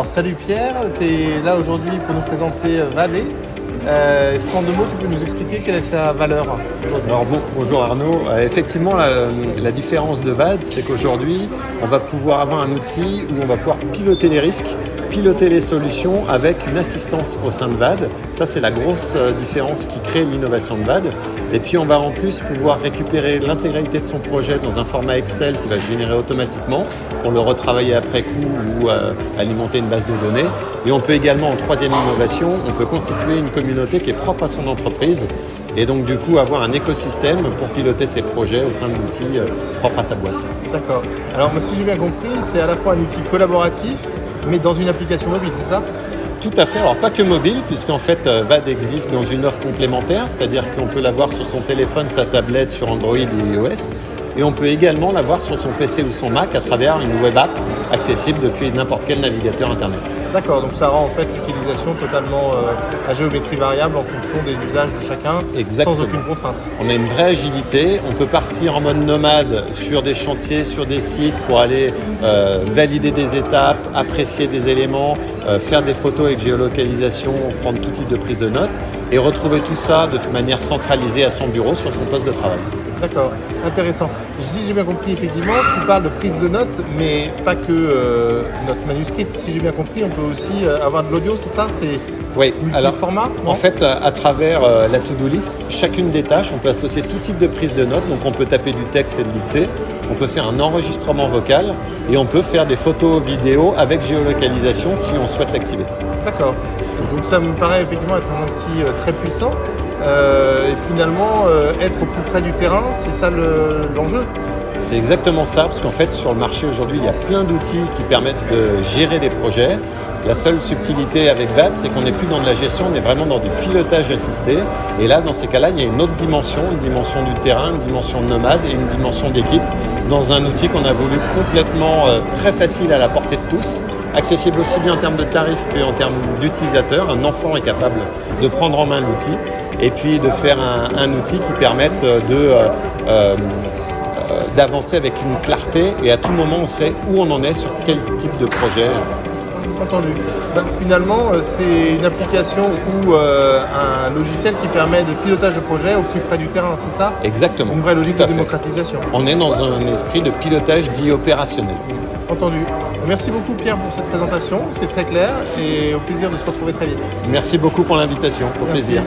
Alors salut Pierre, tu es là aujourd'hui pour nous présenter Vade. Est-ce qu'en 2 mots tu peux nous expliquer quelle est sa valeur aujourd'hui? Alors bonjour Arnaud. Effectivement, la différence de VAD, c'est qu'aujourd'hui, on va pouvoir avoir un outil où on va pouvoir piloter les risques, piloter les solutions avec une assistance au sein de VAD. Ça, c'est la grosse différence qui crée l'innovation de VAD. Et puis, on va en plus pouvoir récupérer l'intégralité de son projet dans un format Excel qui va se générer automatiquement pour le retravailler après coup ou alimenter une base de données. Et on peut également, en troisième innovation, on peut constituer une communauté qui est propre à son entreprise et donc du coup avoir un écosystème pour piloter ses projets au sein de l'outil propre à sa boîte. D'accord. Alors moi, si j'ai bien compris, c'est à la fois un outil collaboratif mais dans une application mobile, c'est ça? Tout à fait, alors pas que mobile, puisqu'en fait VAD existe dans une offre complémentaire, c'est-à-dire qu'on peut l'avoir sur son téléphone, sa tablette, sur Android et iOS, et on peut également l'avoir sur son PC ou son Mac à travers une web app accessible depuis n'importe quel navigateur internet. D'accord, donc ça rend en fait l'utilisation totalement à géométrie variable en fonction des usages de chacun. Exactement. Sans aucune contrainte. On a une vraie agilité, on peut partir en mode nomade sur des chantiers, sur des sites pour aller valider des étapes, apprécier des éléments, faire des photos avec géolocalisation, prendre tout type de prise de notes et retrouver tout ça de manière centralisée à son bureau sur son poste de travail. D'accord, intéressant. Si j'ai bien compris, effectivement, tu parles de prise de notes, mais pas que notes manuscrites. Si j'ai bien compris, on peut aussi avoir de l'audio, c'est ça? C'est oui, alors format, en fait, à travers la to-do list, chacune des tâches, on peut associer tout type de prise de notes. Donc on peut taper du texte et de dicter, on peut faire un enregistrement vocal et on peut faire des photos vidéo avec géolocalisation si on souhaite l'activer. D'accord. Donc ça me paraît effectivement être un outil très puissant. Et finalement, être au plus près du terrain, c'est ça l'enjeu. C'est exactement ça, parce qu'en fait, sur le marché aujourd'hui, il y a plein d'outils qui permettent de gérer des projets. La seule subtilité avec VAD, c'est qu'on n'est plus dans de la gestion, on est vraiment dans du pilotage assisté. Et là, dans ces cas-là, il y a une autre dimension, une dimension du terrain, une dimension nomade et une dimension d'équipe, dans un outil qu'on a voulu complètement très facile à la portée de tous, accessible aussi bien en termes de tarifs qu'en termes d'utilisateurs. Un enfant est capable de prendre en main l'outil et puis de faire un outil qui permette d'avancer avec une clarté et à tout moment on sait où on en est sur quel type de projet. Entendu. Donc, finalement, c'est une application ou un logiciel qui permet de pilotage de projet au plus près du terrain, c'est ça? Exactement. Une vraie logique de démocratisation. On est dans un esprit de pilotage dit opérationnel. Entendu. Merci beaucoup Pierre pour cette présentation, c'est très clair et au plaisir de se retrouver très vite. Merci beaucoup pour l'invitation, au plaisir.